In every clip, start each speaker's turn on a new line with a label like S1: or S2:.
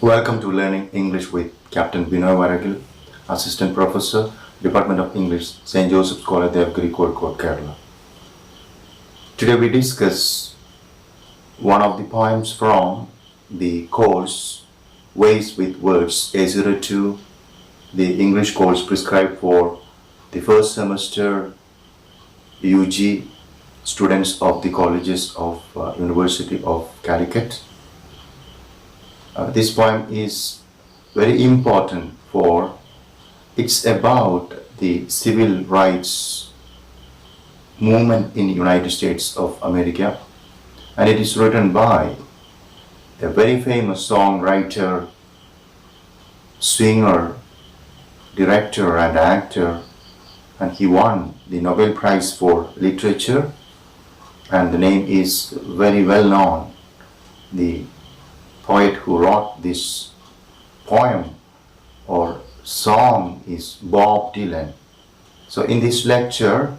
S1: Welcome to Learning English with Captain Binoy Varakil, Assistant Professor, Department of English, St. Joseph's College, Imagery, Kerala. Today we discuss one of the poems from the course Ways with Words A02, the English course prescribed for the first semester UG students of the colleges of University of Calicut. This poem is very important for it's about the civil rights movement in the United States of America, and it is written by a very famous songwriter, singer, director and actor, and he won the Nobel Prize for Literature, and the name is very well known. The poet who wrote this poem or song is Bob Dylan. So in this lecture,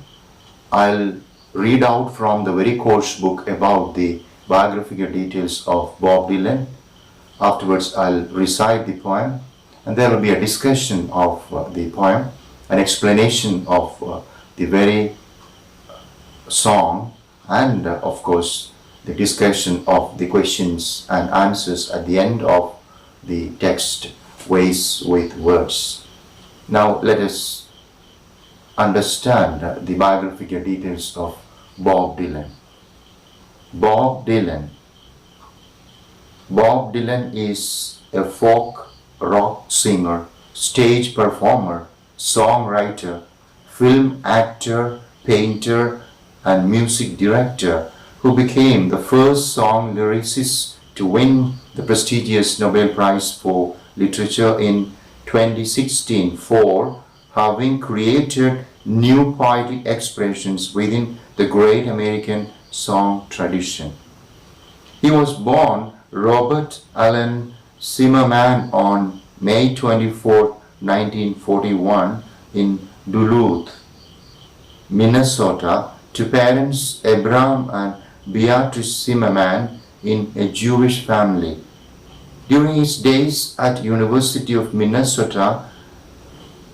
S1: I'll read out from the very course book about the biographical details of Bob Dylan. Afterwards, I'll recite the poem, and there will be a discussion of the poem, an explanation of the very song, and of course, the discussion of the questions and answers at the end of the text, Ways with Words. Now let us understand the biographical details of Bob Dylan. Bob Dylan. Bob Dylan is a folk rock singer, stage performer, songwriter, film actor, painter, and music director who became the first song lyricist to win the prestigious Nobel Prize for Literature in 2016 for having created new poetic expressions within the great American song tradition. He was born Robert Allen Zimmerman on May 24, 1941 in Duluth, Minnesota, to parents Abraham and Beatrice Zimmerman in a Jewish family. During his days at University of Minnesota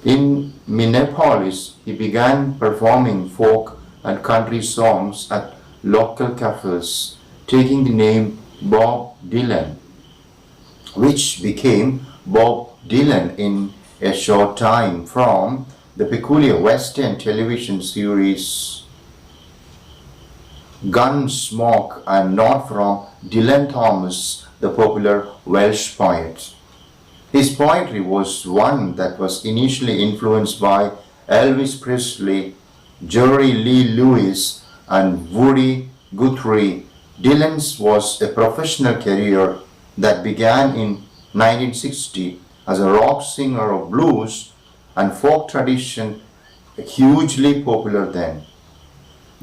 S1: in Minneapolis, he began performing folk and country songs at local cafes, taking the name Bob Dylan, which became Bob Dylan in a short time from the peculiar Western television series Gunsmoke, and not from Dylan Thomas, the popular Welsh poet. His poetry was one that was initially influenced by Elvis Presley, Jerry Lee Lewis, and Woody Guthrie. Dylan's was a professional career that began in 1960 as a rock singer of blues and folk tradition, hugely popular then.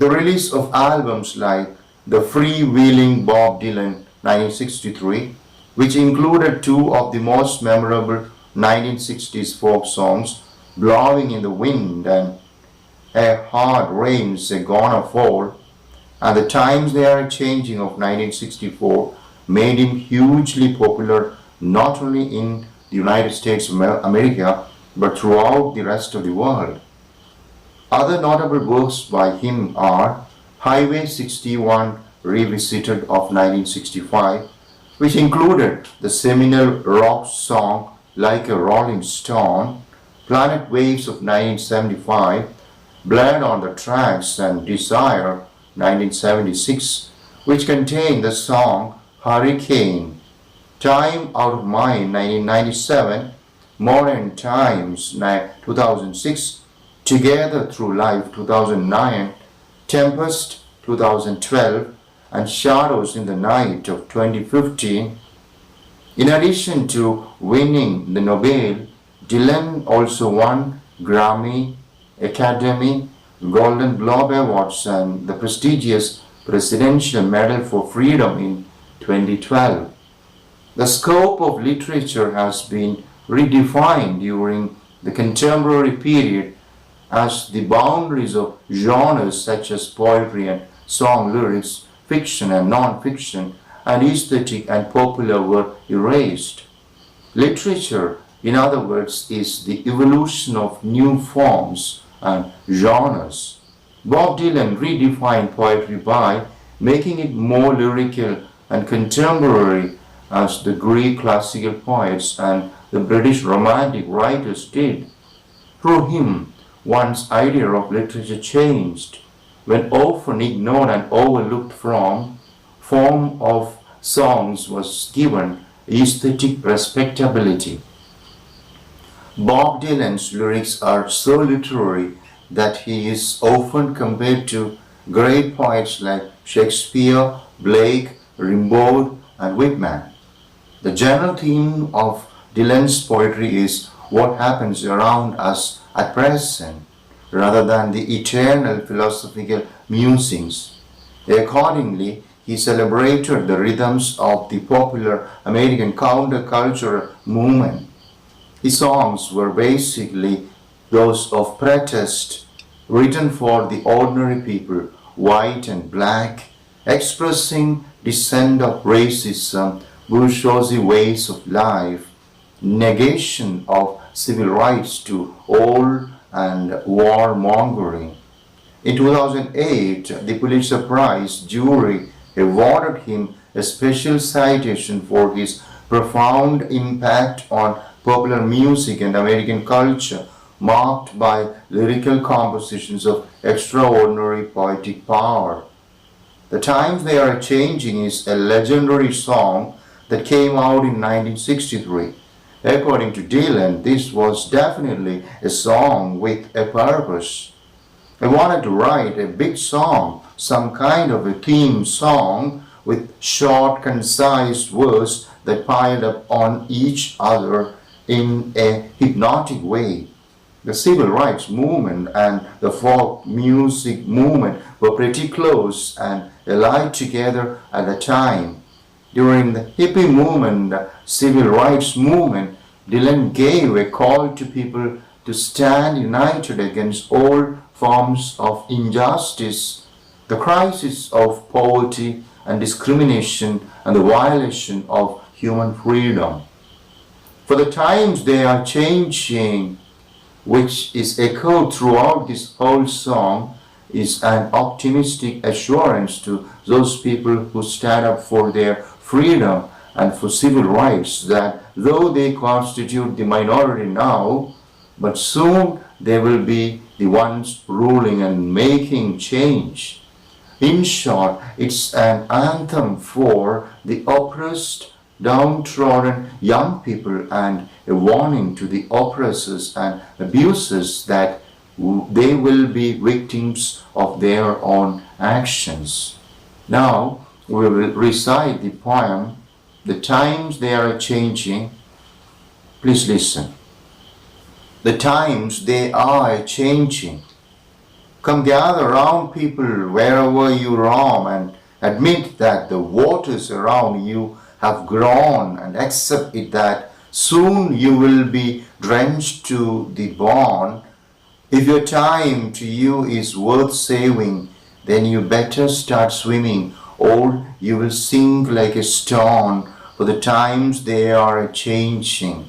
S1: The release of albums like The Freewheeling Bob Dylan 1963, which included two of the most memorable 1960s folk songs, Blowing in the Wind and A Hard Rain's a Gonna Fall, and The Times They Are Changing of 1964, made him hugely popular not only in the United States of America but throughout the rest of the world. Other notable works by him are Highway 61 Revisited of 1965, which included the seminal rock song Like a Rolling Stone, Planet Waves of 1975, Blood on the Tracks, and Desire 1976, which contained the song Hurricane, Time Out of Mind 1997, Modern Times 2006, Together Through Life 2009, Tempest 2012, and Shadows in the Night of 2015. In addition to winning the Nobel, Dylan also won Grammy, Academy, Golden Globe Awards, and the prestigious Presidential Medal for Freedom in 2012. The scope of literature has been redefined during the contemporary period as the boundaries of genres such as poetry and song lyrics, fiction and non-fiction, and aesthetic and popular were erased. Literature, in other words, is the evolution of new forms and genres. Bob Dylan redefined poetry by making it more lyrical and contemporary as the Greek classical poets and the British romantic writers did. Through him, one's idea of literature changed, when often ignored and overlooked form of songs was given aesthetic respectability. Bob Dylan's lyrics are so literary that he is often compared to great poets like Shakespeare, Blake, Rimbaud, and Whitman. The general theme of Dylan's poetry is what happens around us at present, rather than the eternal philosophical musings. Accordingly, he celebrated the rhythms of the popular American counterculture movement. His songs were basically those of protest, written for the ordinary people, white and black, expressing dissent of racism, bourgeoisie ways of life, negation of civil rights to all, and warmongering. In 2008, the Pulitzer Prize jury awarded him a special citation for his profound impact on popular music and American culture, marked by lyrical compositions of extraordinary poetic power. The Times They Are Changing is a legendary song that came out in 1963. According to Dylan, this was definitely a song with a purpose. I wanted to write a big song, some kind of a theme song with short, concise verse that piled up on each other in a hypnotic way. The civil rights movement and the folk music movement were pretty close and allied together at the time. During the hippie movement, the civil rights movement, Dylan gave a call to people to stand united against all forms of injustice, the crisis of poverty and discrimination, and the violation of human freedom. For the times they are changing, which is echoed throughout this whole song, is an optimistic assurance to those people who stand up for their freedom and for civil rights that though they constitute the minority now, but soon they will be the ones ruling and making change. In short, it's an anthem for the oppressed, downtrodden young people and a warning to the oppressors and abusers that they will be victims of their own actions. Now we will recite the poem, The Times They Are Changing. Please listen. The times they are changing. Come gather round people wherever you roam and admit that the waters around you have grown and accept it that soon you will be drenched to the bone. If your time to you is worth saving, then you better start swimming or you will sink like a stone, for the times they are changing.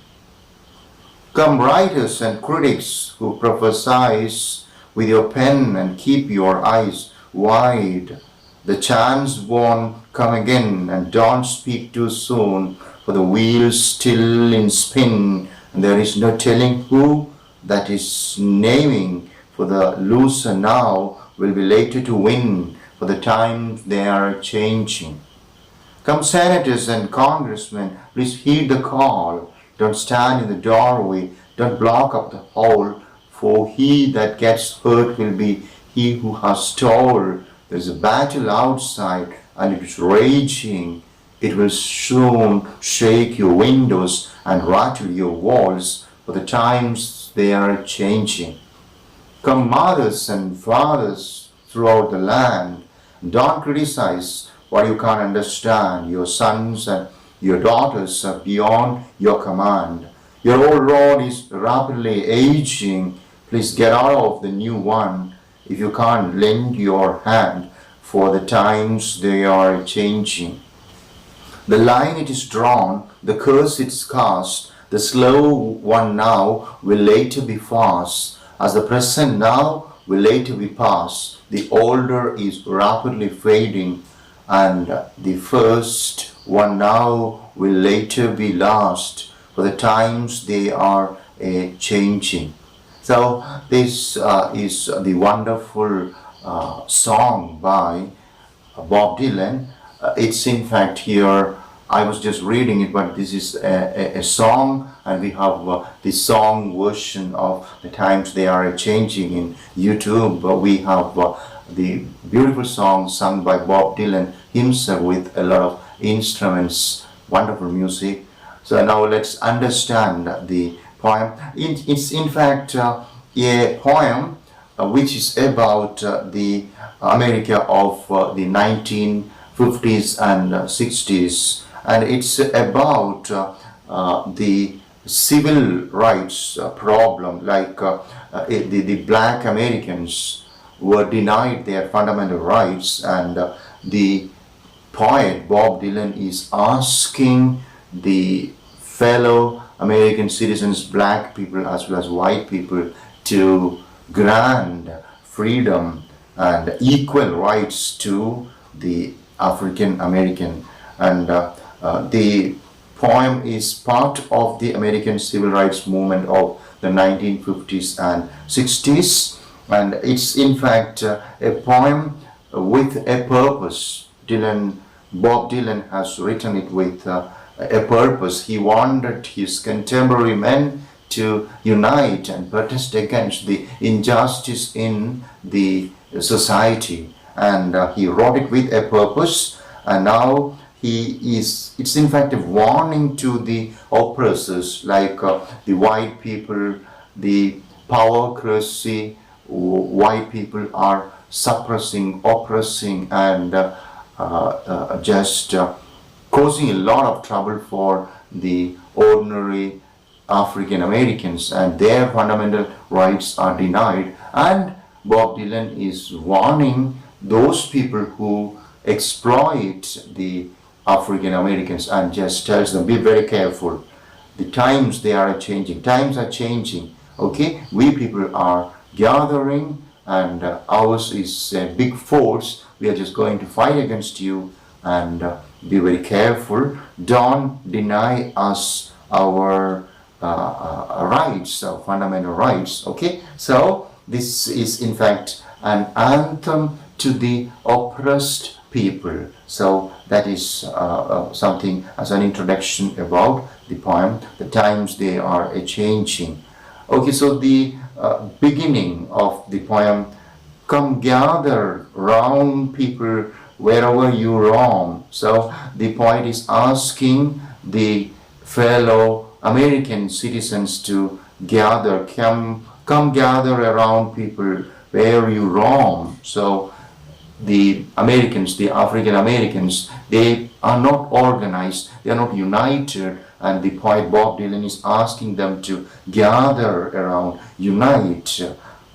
S1: Come writers and critics who prophesize with your pen and keep your eyes wide. The chance won't come again, and don't speak too soon, for the wheel's still in spin, and there is no telling who that is naming, for the loser now will be later to win, for the times they are changing. Come senators and congressmen, please heed the call. Don't stand in the doorway, don't block up the hall, for he that gets hurt will be he who has told. There's a battle outside and it is raging. It will soon shake your windows and rattle your walls, for the times they are changing. Come mothers and fathers throughout the land, don't criticize what you can't understand. Your sons and your daughters are beyond your command. Your old road is rapidly aging. Please get out of the new one if you can't lend your hand, for the times they are changing. The line it is drawn, the curse it's cast, the slow one now will later be fast, as the present now will later be past. The older is rapidly fading, and the first one now will later be last, for the times they are a-changin. So this is the wonderful song by Bob Dylan. It's in fact here, I was just reading it, but this is a song, and we have the song version of The Times They Are Changing in YouTube. We have the beautiful song sung by Bob Dylan himself with a lot of instruments, wonderful music. So now let's understand the poem. It's in fact a poem which is about the America of the 1950s and 60s, and it's about the civil rights problem, like the black Americans were denied their fundamental rights, and the poet Bob Dylan is asking the fellow American citizens, black people as well as white people, to grant freedom and equal rights to the African American. And the poem is part of the American civil rights movement of the 1950s and 60s, and it's in fact a poem with a purpose. Bob Dylan has written it with a purpose. He wanted his contemporary men to unite and protest against the injustice in the society, and he wrote it with a purpose. And now it's in fact a warning to the oppressors, like the white people, the powercracy. White people are suppressing, oppressing, and just causing a lot of trouble for the ordinary African Americans, and their fundamental rights are denied. And Bob Dylan is warning those people who exploit the African Americans, and just tells them, be very careful. The times they are changing. Times are changing. Okay, we people are gathering, and ours is a big force. We are just going to fight against you, and be very careful. Don't deny us our rights, our fundamental rights. Okay, so this is in fact an anthem to the oppressed people. So that is something as an introduction about the poem. The times they are a-changing. Okay, so the beginning of the poem: come gather round people wherever you roam. So the poet is asking the fellow American citizens to gather, come gather around people where you roam. So the Americans, the African Americans, they are not organized, they are not united, and the poet Bob Dylan is asking them to gather around, unite.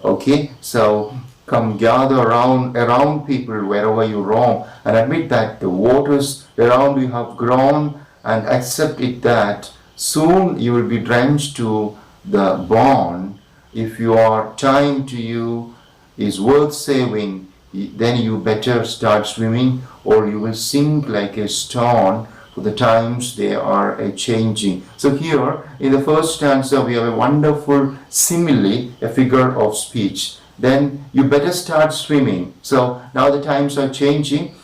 S1: Okay, so come gather around people wherever you roam, and admit that the waters around you have grown, and accept it that soon you will be drenched to the bone. If your time to you is worth saving, then you better start swimming, or you will sink like a stone, for the times they are a-changing. So here in the first stanza we have a wonderful simile, a figure of speech. Then you better start swimming. So now the times are changing,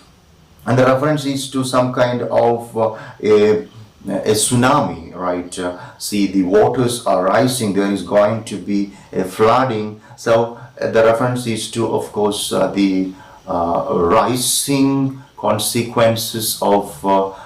S1: and the reference is to some kind of a tsunami, right? See, the waters are rising, there is going to be a flooding. So the reference is to, of course, the rising consequences of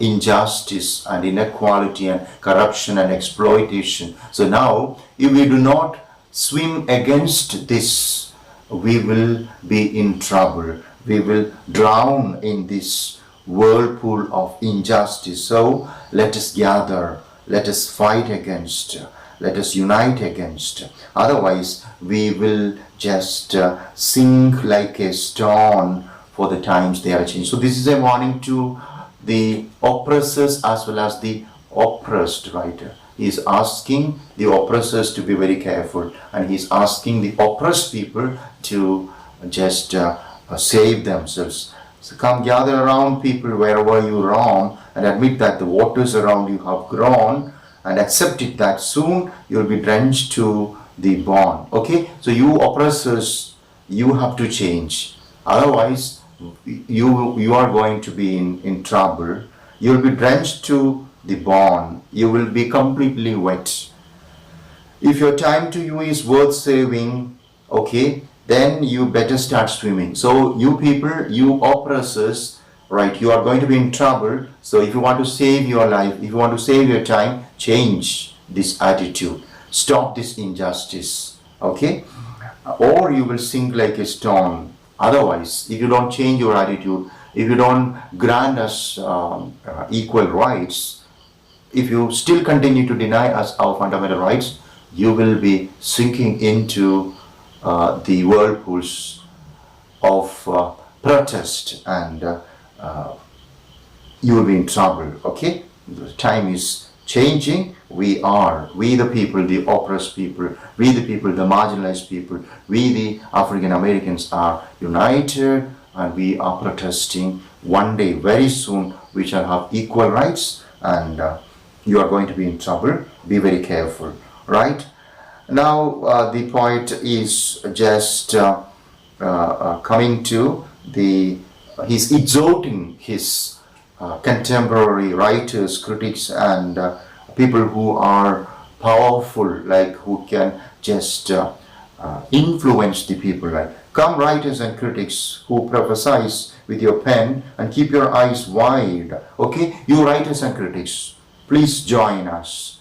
S1: injustice and inequality and corruption and exploitation. So now, if we do not swim against this, we will be in trouble. We will drown in this whirlpool of injustice. So let us gather, let us fight against, let us unite against. Otherwise, we will just sink like a stone, for the times they are changing. So this is a warning to the oppressors as well as the oppressed, right? He's asking the oppressors to be very careful, and he's asking the oppressed people to just save themselves. So come gather around people wherever you roam and admit that the waters around you have grown, and accept it that soon you'll be drenched to the bone. Okay, so you oppressors, you have to change. Otherwise, you are going to be in trouble. You'll be drenched to the bone. You will be completely wet. If your time to you is worth saving, okay, then you better start swimming. So you people, you oppressors, right, you are going to be in trouble. So if you want to save your life, if you want to save your time, change this attitude. Stop this injustice, okay? Or you will sink like a stone. Otherwise, if you don't change your attitude, if you don't grant us equal rights, if you still continue to deny us our fundamental rights, you will be sinking into the whirlpools of protest, and you will be in trouble. Okay, the time is changing. We the people, the oppressed people, we the people, the marginalized people, we the African Americans are united, and we are protesting. One day, very soon, we shall have equal rights, and you are going to be in trouble. Be very careful, right? Now the poet is just coming to he's exhorting his contemporary writers, critics, and people who are powerful, like who can just influence the people. Like, come writers and critics who prophesize with your pen and keep your eyes wide. Okay, you writers and critics, please join us.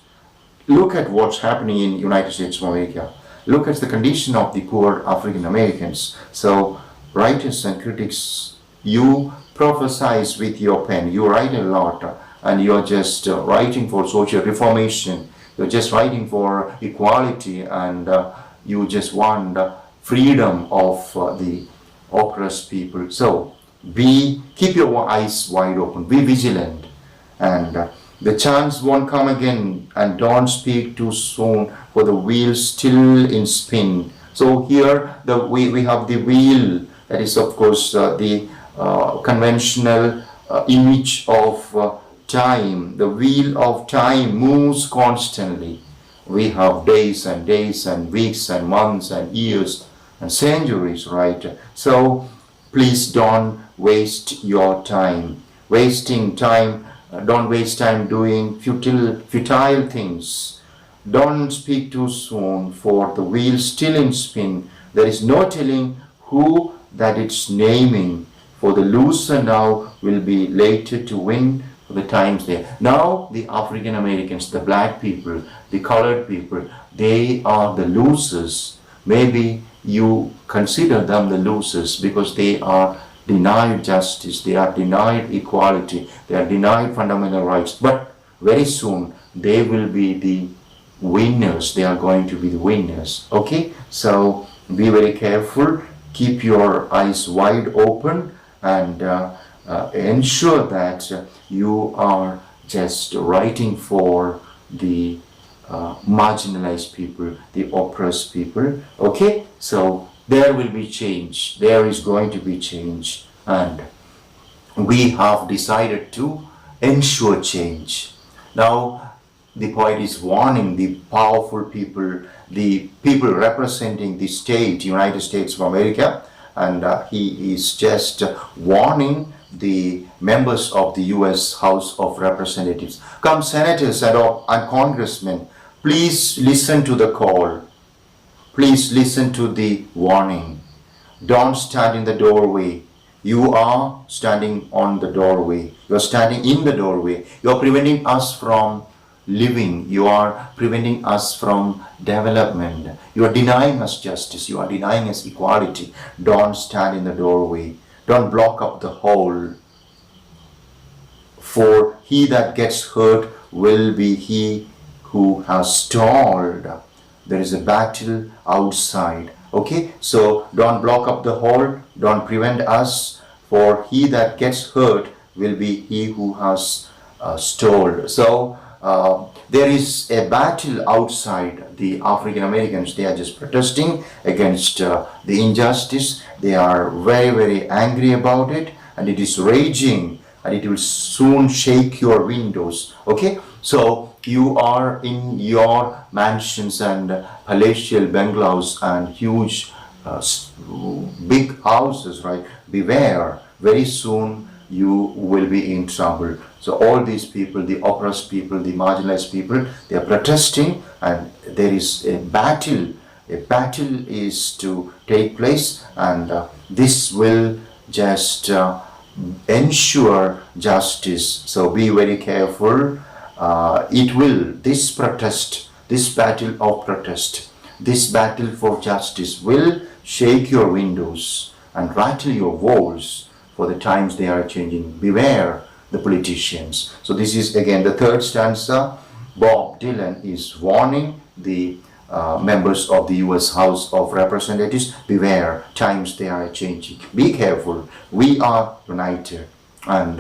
S1: Look at what's happening in United States of America. Look at the condition of the poor African Americans. So writers and critics, you prophesize with your pen. You write a lot, and you're just writing for social reformation. You're just writing for equality, and you just want freedom of the oppressed people. So keep your eyes wide open. Be vigilant, and the chance won't come again, and don't speak too soon, for the wheel's still in spin. So here we have the wheel, that is of course the conventional image of time. The wheel of time moves constantly. We have days and days and weeks and months and years and centuries, right? So please don't waste your time. Don't waste time doing futile things. Don't speak too soon, for the wheel's still in spin. There is no telling who that it's naming, for the loser now will be later to win, for the times there. Now the African Americans, the black people, the colored people, they are the losers. Maybe you consider them the losers because they are denied justice, they are denied equality, they are denied fundamental rights. But very soon they will be the winners. They are going to be the winners. Okay, so be very careful. Keep your eyes wide open, and ensure that you are just writing for the marginalized people, the oppressed people. Okay, so there will be change. There is going to be change, and we have decided to ensure change. Now the poet is warning the powerful people, the people representing the state, United States of America, and he is just warning the members of the US House of Representatives. Come senators and congressmen, please listen to the call. Please listen to the warning. Don't stand in the doorway. You are standing on the doorway. You are standing in the doorway. You are preventing us from living. You are preventing us from development. You are denying us justice. You are denying us equality. Don't stand in the doorway. Don't block up the hole. For he that gets hurt will be he who has stalled. There is a battle outside. Okay, so don't block up the hole. Don't prevent us. For he that gets hurt will be he who has stalled. So there is a battle outside. The African Americans, they are just protesting against the injustice. They are very, very angry about it, and it is raging, and it will soon shake your windows. Okay, so you are in your mansions and palatial bungalows and huge big houses, right? Beware, very soon you will be in trouble. So all these people, the oppressed people, the marginalized people, they are protesting, and there is a battle. A battle is to take place, and this will just ensure justice. So be very careful. This protest, this battle of protest, this battle for justice will shake your windows and rattle your walls, for the times they are changing. Beware the politicians. So this is again the third stanza. Bob Dylan is warning the members of the US House of Representatives. Beware, times they are changing. Be careful. We are united. And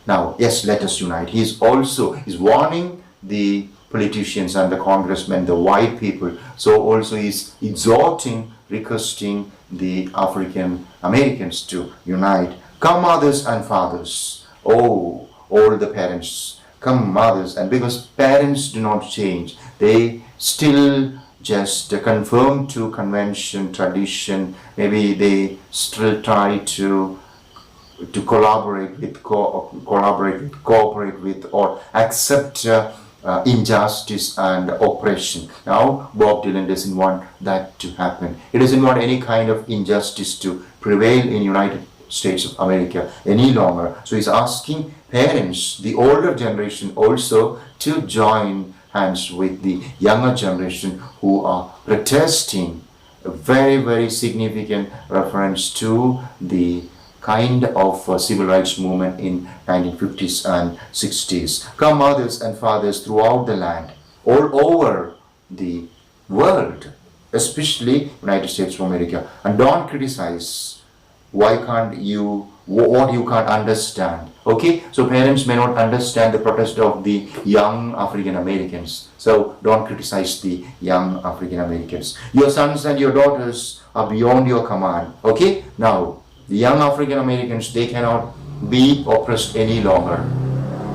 S1: now, yes, let us unite. He is warning the politicians and the congressmen, the white people. So also is exhorting, requesting the African Americans to unite. Come, mothers and fathers. Oh, all the parents. Come, mothers. And because parents do not change, they still just conform to convention, tradition. Maybe they still try to collaborate with, cooperate with, or accept injustice and oppression. Now, Bob Dylan doesn't want that to happen. He doesn't want any kind of injustice to prevail in United States of America any longer. So he's asking parents, the older generation also, to join hands with the younger generation who are protesting. A very, very significant reference to the kind of civil rights movement in 1950s and 60s. Come, mothers and fathers throughout the land, all over the world, especially United States of America, and don't criticize. Why can't you, what you can't understand? Okay, so parents may not understand the protest of the young African Americans. So don't criticize the young African Americans. Your sons and your daughters are beyond your command. Okay, now the young African Americans, they cannot be oppressed any longer.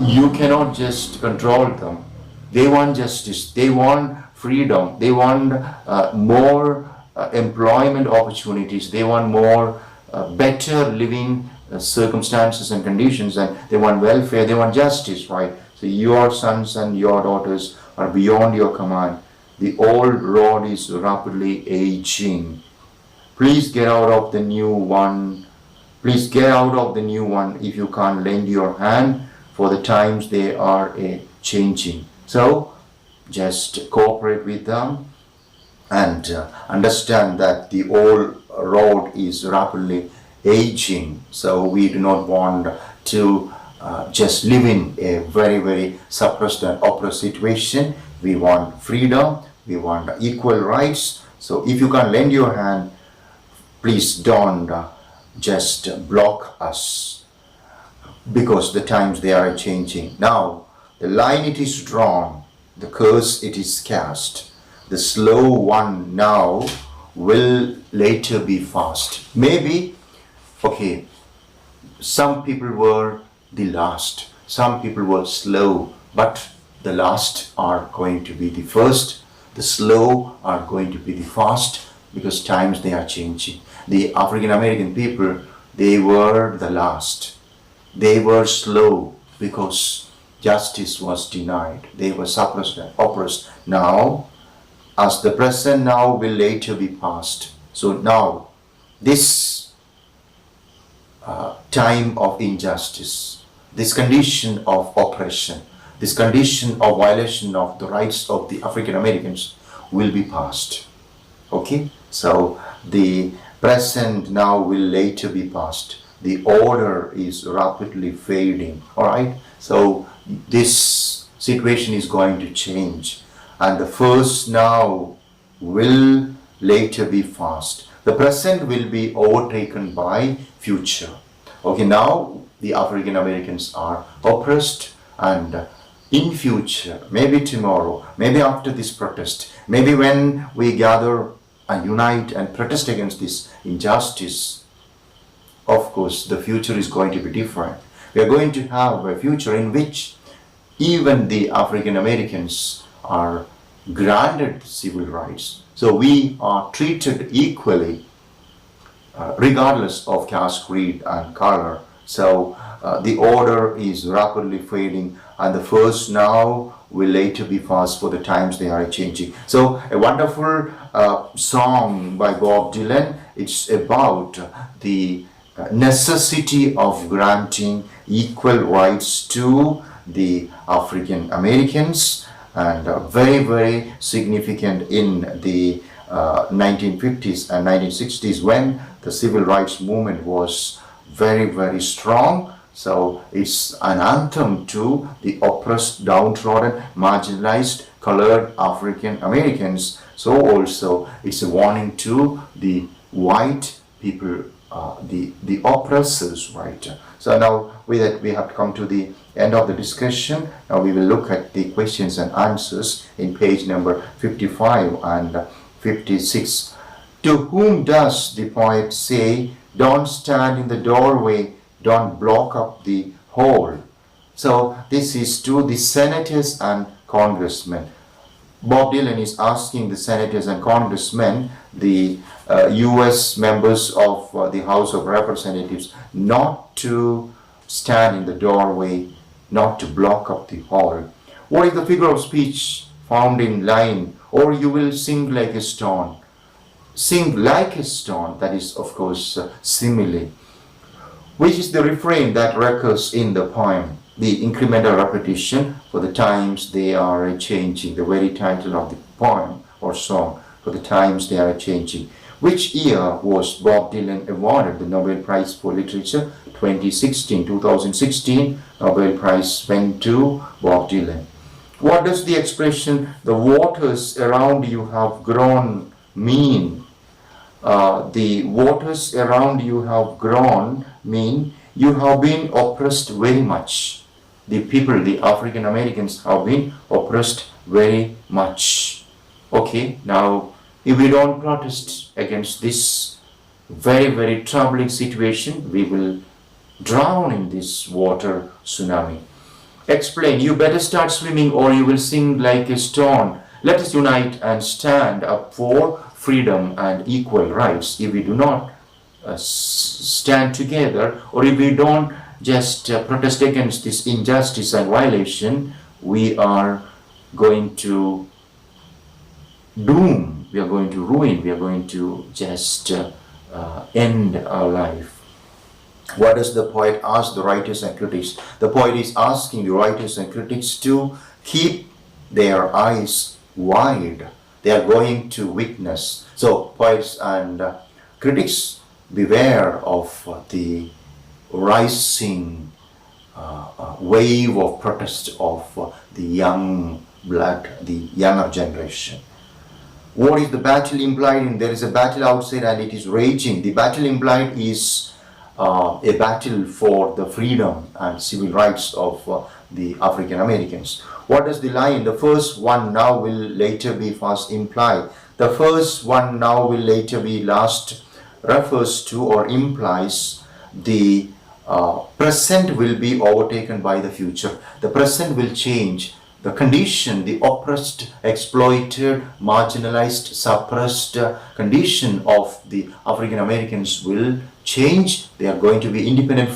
S1: You cannot just control them. They want justice. They want freedom. They want more employment opportunities. They want more better living circumstances and conditions, and they want welfare. They want justice, right? So your sons and your daughters are beyond your command. The old road is rapidly aging. Please get out of the new one. Please get out of the new one if you can't lend your hand, for the times they are changing. So just cooperate with them and understand that the old road is rapidly aging. So we do not want to just live in a very, very suppressed and oppressed situation. We want freedom. We want equal rights. So if you can lend your hand, please don't just block us, because the times they are changing. Now, the line it is drawn, the curse it is cast. The slow one now will later be fast. Maybe, okay, some people were the last, some people were slow, but the last are going to be the first. The slow are going to be the fast, because times they are changing. The African American people, they were the last. They were slow because justice was denied. They were suppressed and oppressed. Now, as the present now will later be past. So now, this time of injustice, this condition of oppression, this condition of violation of the rights of the African Americans will be past. Okay, so the present now will later be past. The order is rapidly fading. All right, so this situation is going to change, and the first now will later be fast. The present will be overtaken by future. Okay, now the African Americans are oppressed, and in future, maybe tomorrow, maybe after this protest, maybe when we gather and unite and protest against this injustice, of course, the future is going to be different. We are going to have a future in which even the African Americans are granted civil rights. So we are treated equally, regardless of caste, creed, and color. So the order is rapidly fading, and the first now will later be fast, for the times they are changing. So a wonderful song by Bob Dylan. It's about the necessity of granting equal rights to the African Americans, and very, very significant in the 1950s and 1960s, when the civil rights movement was very, very strong. So it's an anthem to the oppressed, downtrodden, marginalized, colored African Americans. So also it's a warning to the white people, the oppressors, right? So now with that we have come to the end of the discussion. Now we will look at the questions and answers in page number 55 and 56. To whom does the poet say, "Don't stand in the doorway, don't block up the hall"? So this is to the senators and congressmen. Bob Dylan is asking the senators and congressmen, the US members of the House of Representatives, not to stand in the doorway, not to block up the hall. What is the figure of speech found in line, "Or you will sing like a stone"? Sing like a stone, that is of course simile, which is the refrain that recurs in the poem. The incremental repetition, "For the times they are changing," the very title of the poem or song, "For the times they are changing." Which year was Bob Dylan awarded the Nobel Prize for Literature? 2016. Nobel Prize went to Bob Dylan. What does the expression, "the waters around you have grown" mean? The waters around you have grown mean you have been oppressed very much. The people, the African Americans, have been oppressed very much. Okay, now if we don't protest against this very, very troubling situation, we will drown in this water tsunami. Explain. You better start swimming or you will sink like a stone. Let us unite and stand up for freedom and equal rights. If we do not stand together, or if we don't just protest against this injustice and violation, we are going to doom, we are going to ruin, we are going to just end our life. What does the poet ask the writers and critics? The poet is asking the writers and critics to keep their eyes wide. They are going to witness. So poets and critics, beware of the rising wave of protest of the young blood, the younger generation. What is the battle implied in? There is a battle outside and it is raging. The battle implied is a battle for the freedom and civil rights of the African Americans. What does the line, "The first one now will later be fast" imply? The first one now will later be last refers to or implies the present will be overtaken by the future. The present will change. The condition, the oppressed, exploited, marginalized, suppressed condition of the African Americans will change. They are going to be independent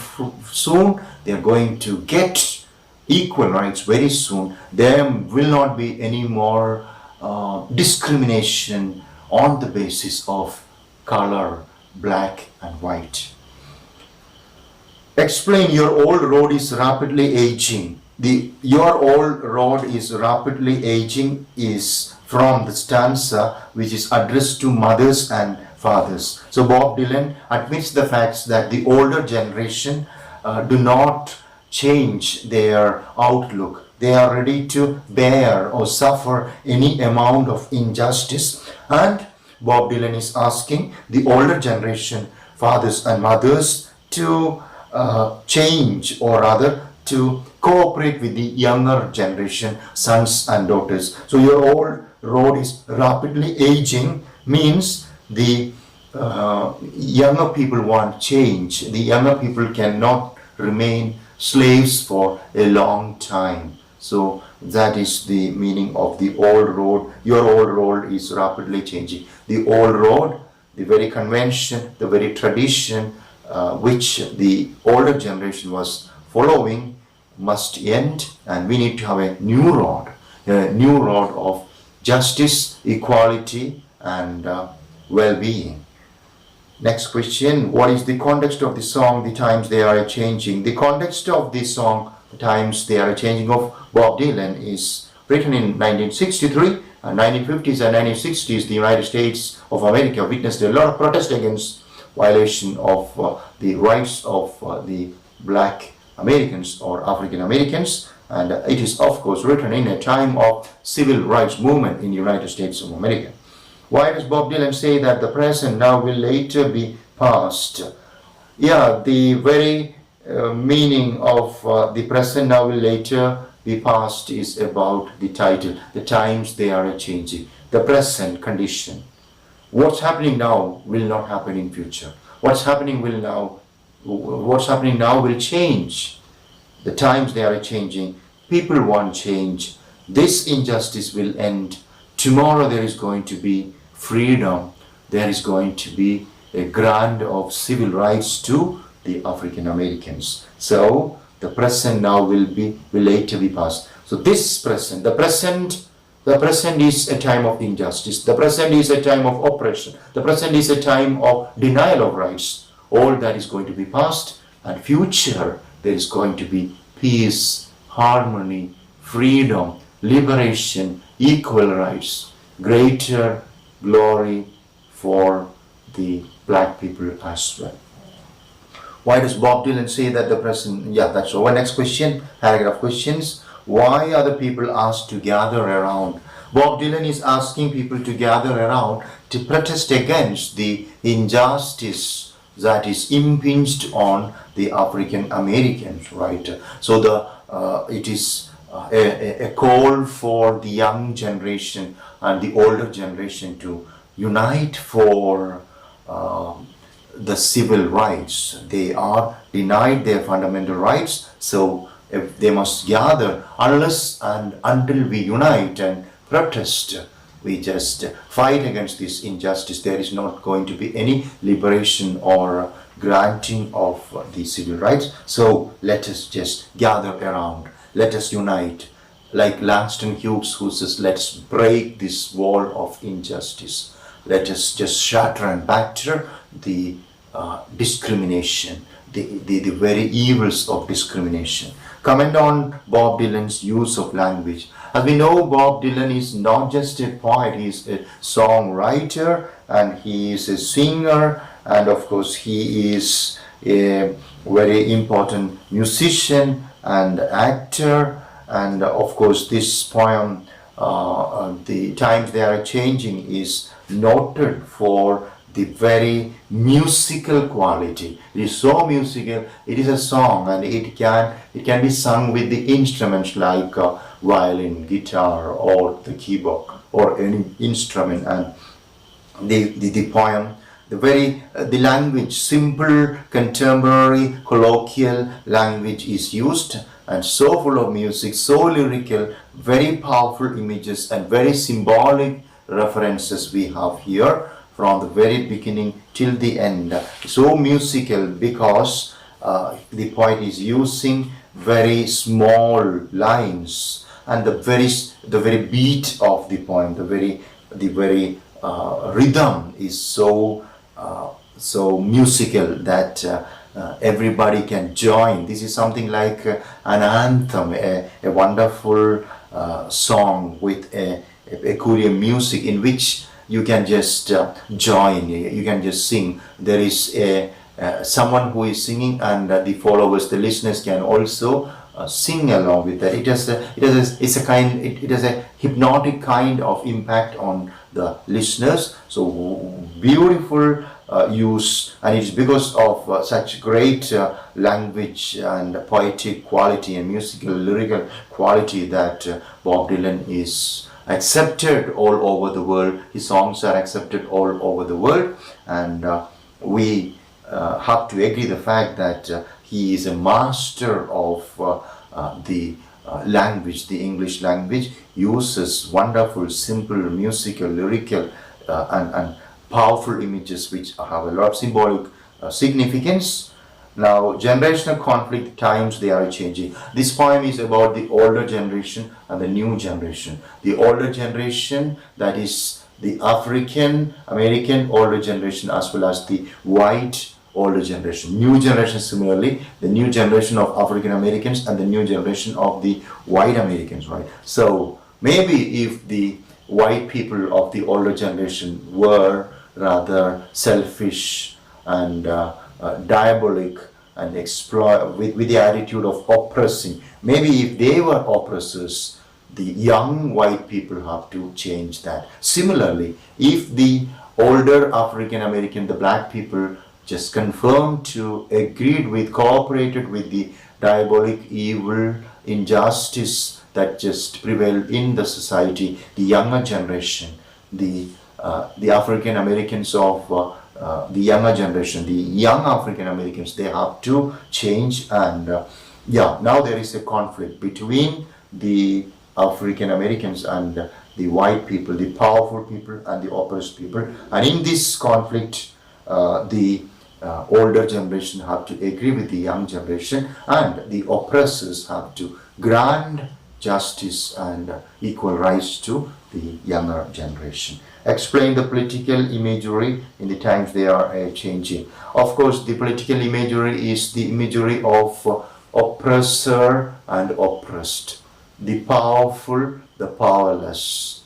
S1: soon. They are going to get equal rights very soon. There will not be any more discrimination on the basis of color, black and white. Explain. Your old road is rapidly aging. Your old road is rapidly aging is from the stanza which is addressed to mothers and fathers. So Bob Dylan admits the facts that the older generation do not change their outlook. They are ready to bear or suffer any amount of injustice. And Bob Dylan is asking the older generation, fathers and mothers, to change, or rather to cooperate with the younger generation, sons and daughters. So your old road is rapidly aging, means the younger people want change. The younger people cannot remain slaves for a long time. So that is the meaning of the old road. Your old road is rapidly changing. The old road, the very convention, the very tradition which the older generation was following must end, and we need to have a new road of justice, equality, and well-being. Next question, what is the context of the song, The Times They Are Changing? The context of the song, The Times They Are Changing, of Bob Dylan, is written in 1963. 1950s and 1960s, the United States of America witnessed a lot of protest against violation of the rights of the black Americans or African Americans, and it is of course written in a time of civil rights movement in the United States of America. Why does Bob Dylan say that the present now will later be past? Yeah, the very meaning of the present now will later be past is about the title, The Times They Are Changing, the present condition. What's happening now will not happen in future. What's happening now will change. The times they are changing. People want change. This injustice will end. Tomorrow there is going to be freedom. There is going to be a grant of civil rights to the African Americans. So the present now will later be past. So this present, the present is a time of injustice. The present is a time of oppression. The present is a time of denial of rights. All that is going to be past, and future there is going to be peace, harmony, freedom, liberation, equal rights, greater glory for the black people as well. Why does Bob Dylan say that the present? Yeah, that's our next question, paragraph questions. Why are the people asked to gather around? Bob Dylan is asking people to gather around to protest against the injustice that is impinged on the African Americans, right? So it is a call for the young generation and the older generation to unite for the civil rights. They are denied their fundamental rights, so if they must gather. Unless and until we unite and protest, we just fight against this injustice, there is not going to be any liberation or granting of the civil rights. So let us just gather around, let us unite, like Langston Hughes, who says, let's break this wall of injustice. Let us just shatter and batter the discrimination, the very evils of discrimination. Comment on Bob Dylan's use of language. As we know, Bob Dylan is not just a poet, he is a songwriter and he is a singer, and of course he is a very important musician and actor. And of course this poem, The Times They Are Changing, is noted for the very musical quality. It is so musical. It is a song, and it can be sung with the instruments like violin, guitar, or the keyboard, or any instrument. And the poem, the language, simple, contemporary, colloquial language is used, and so full of music, so lyrical, very powerful images and very symbolic references we have here from the very beginning till the end. So musical because the poet is using very small lines, and the very beat of the poem, the very rhythm is so musical that everybody can join. This is something like an anthem, a wonderful song with a peculiar music in which you can just join, you can just sing. There is someone who is singing, and the followers, the listeners, can also sing along with that. It has a hypnotic kind of impact on the listeners. So beautiful use, and it's because of such great language and poetic quality and musical lyrical quality that Bob Dylan is accepted all over the world. His songs are accepted all over the world, and we have to agree the fact that he is a master of the language, the English language, uses wonderful, simple, musical, lyrical, and powerful images which have a lot of symbolic significance. Now, generational conflict, times they are changing. This poem is about the older generation and the new generation. The older generation, that is the African American older generation, as well as the white older generation. New generation, similarly, the new generation of African Americans and the new generation of the white Americans, right? So maybe if the white people of the older generation were rather selfish and diabolic and exploit with the attitude of oppressing, maybe if they were oppressors, the young white people have to change that. Similarly, if the older African American, the black people, just confirmed to, agreed with, cooperated with the diabolic, evil, injustice that just prevailed in the society, the younger generation, the African Americans of the younger generation, the young African Americans, they have to change. And now there is a conflict between the African Americans and the white people, the powerful people and the oppressed people. And in this conflict, the older generation have to agree with the young generation, and the oppressors have to grant justice and equal rights to the younger generation. Explain the political imagery in the times they are changing. Of course, the political imagery is the imagery of oppressor and oppressed, the powerful, the powerless.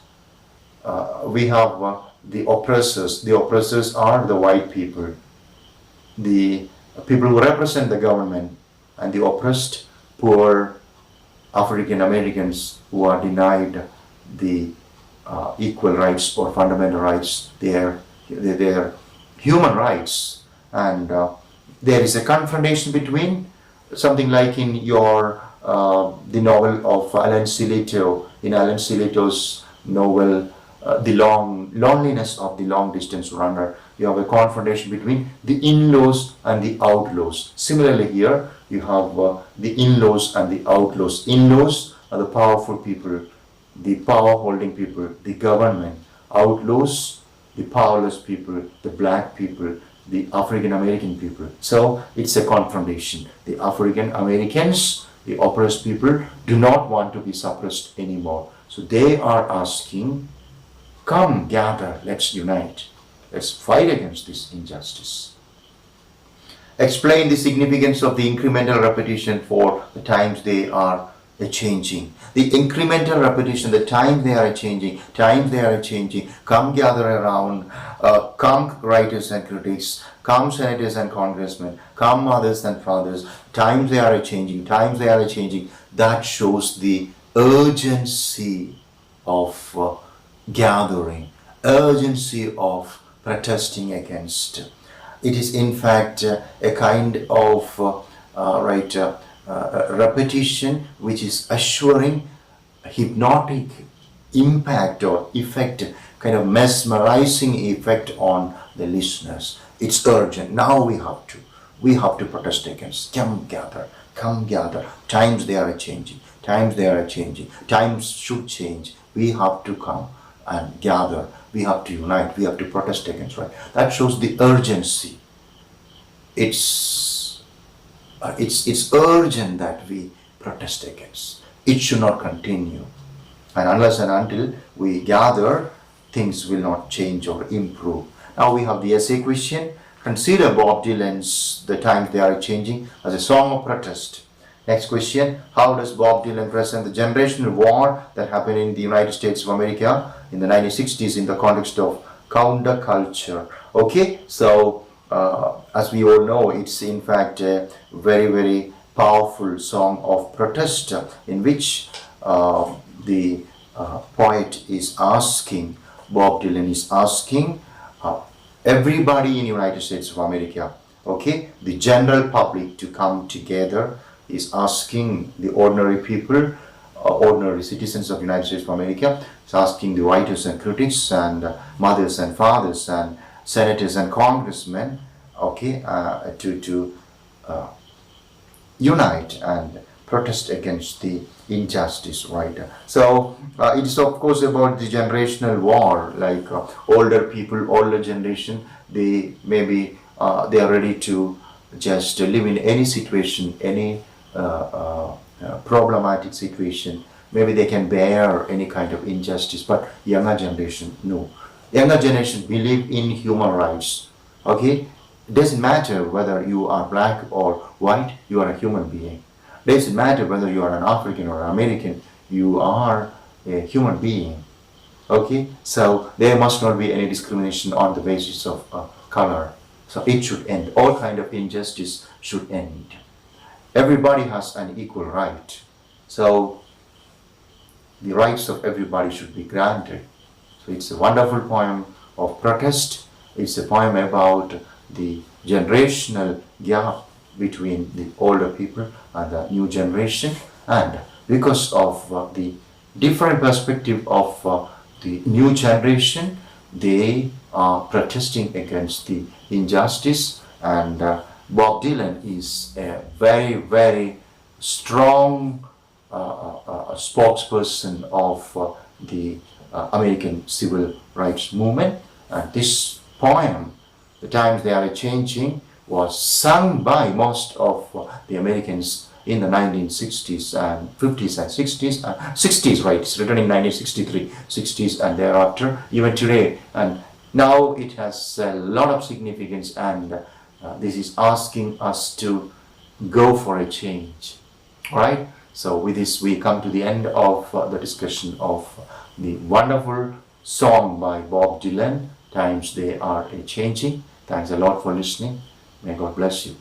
S1: We have the oppressors. The oppressors are the white people, the people who represent the government, and the oppressed, poor African Americans who are denied the equal rights or fundamental rights, their human rights. And there is a confrontation between, something like in your the novel of Alan Sillitoe, in Alan Sillitoe's novel The Loneliness of the Long Distance Runner, you have a confrontation between the in-laws and the outlaws. Similarly here, you have the in-laws and the outlaws. In-laws are the powerful people, the power-holding people, the government. Outlaws, the powerless people, the black people, the African American people. So it's a confrontation. The African Americans, the oppressed people, do not want to be suppressed anymore. So they are asking, come, gather, let's unite. Let's fight against this injustice. Explain the significance of the incremental repetition for the times they are changing. The incremental repetition, the time they are changing, times they are changing. Come gather around, come writers and critics, come senators and congressmen, come mothers and fathers. Times they are changing, times they are changing. That shows the urgency of gathering, urgency of protesting against. It is in fact a kind of repetition which is assuring hypnotic impact or effect, kind of mesmerizing effect on the listeners. It's urgent. Now we have to protest against. Come gather, come gather. Times they are changing, times they are changing, times should change. We have to come and gather. We have to unite. We have to protest against, right? That shows the urgency. It's urgent that we protest against. It should not continue. And unless and until we gather, things will not change or improve. Now we have the essay question. Consider Bob Dylan's The Times They Are Changing as a song of protest. Next question, how does Bob Dylan present the generational war that happened in the United States of America in the 1960s in the context of counterculture? Okay, so as we all know, it's in fact a very, very powerful song of protest in which poet is asking, Bob Dylan is asking, everybody in United States of America, okay, the general public to come together, is asking the ordinary people, ordinary citizens of United States of America, is asking the writers and critics and mothers and fathers and senators and congressmen, okay, to unite and protest against the injustice, right? So it is of course about the generational war, like older people, older generation, they maybe they are ready to just live in any situation, any problematic situation. Maybe they can bear any kind of injustice, but younger generation, no. Younger generation believe in human rights, okay? It doesn't matter whether you are black or white, you are a human being. It doesn't matter whether you are an African or an American, you are a human being, okay? So there must not be any discrimination on the basis of color. So it should end. All kind of injustice should end. Everybody has an equal right. So the rights of everybody should be granted. So it's a wonderful poem of protest. It's a poem about the generational gap between the older people and the new generation. And because of the different perspective of the new generation, they are protesting against the injustice. And Bob Dylan is a very, very strong spokesperson of the American civil rights movement. And this poem, The Times They Are Changing, was sung by most of the Americans in the 1960s and 50s and 60s. 60s, right, it's written in 1963, 60s and thereafter, even today. And now it has a lot of significance, and this is asking us to go for a change, right? So with this, we come to the end of the discussion of the wonderful song by Bob Dylan, Times They Are Changing. Thanks a lot for listening. May God bless you.